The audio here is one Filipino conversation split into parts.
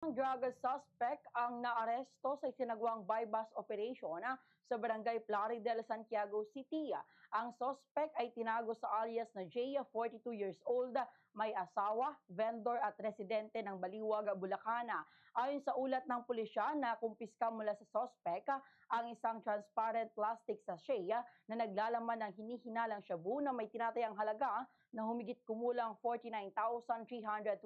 Ang drug suspect ang naaresto sa isinagawang buy-bust operation sa barangay Plaridel, Santiago City. Ang suspect ay tinago sa alias na Jay, 42 years old, may asawa, vendor at residente ng Baliwag, Bulacan. Ayon sa ulat ng pulisya, nakumpiska mula sa suspect ang isang transparent plastic sachet na naglalaman ng hinihinalang shabu na may tinatayang halaga na humigit kumulang 49,327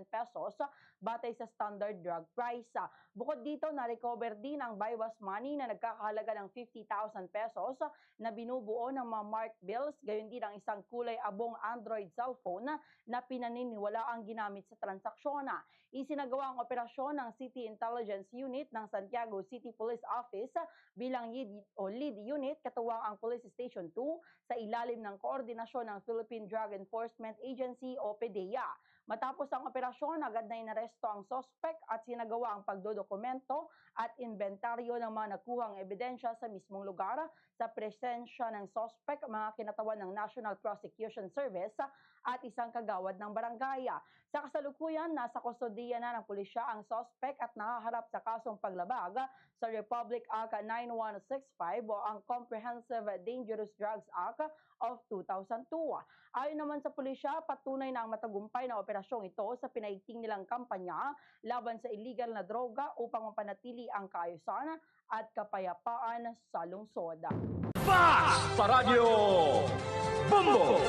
pesos batay sa standard drug price. Bukod dito, na-recover din ang buy-bust money na nagkakahalaga ng 50,000 pesos na binubuo ng mga marked bills, gayon din ang isang kulay abong Android cellphone na pinaniniwala ang ginamit sa transaksyon. Isinagawa ang operasyon ng City Intelligence Unit ng Santiago City Police Office bilang lead unit katuwang ang Police Station 2 sa ilalim ng koordinasyon ng Philippine Drug Enforcement Agency o PDEA. Matapos ang operasyon, agad na inaresto ang suspect at sinagawa ang pagdodokumento at inventaryo ng mga nakuhang ebidensya sa mismong lugar. Sa presensya ng suspect, mga kinatawan ng National Prosecution Service at isang kagawad ng barangay. Sa kasalukuyan, nasa kustodiya na ng pulisya ang suspect at nakaharap sa kasong paglabag sa Republic Act 9165 o ang Comprehensive Dangerous Drugs Act of 2002. Ayon naman sa pulisya, patunay na ang matagumpay na operasyong ito sa pinaigting nilang kampanya laban sa illegal na droga upang mapanatili ang kaayusan at kapayapaan sa lungsod. Sa Radyo Bombo!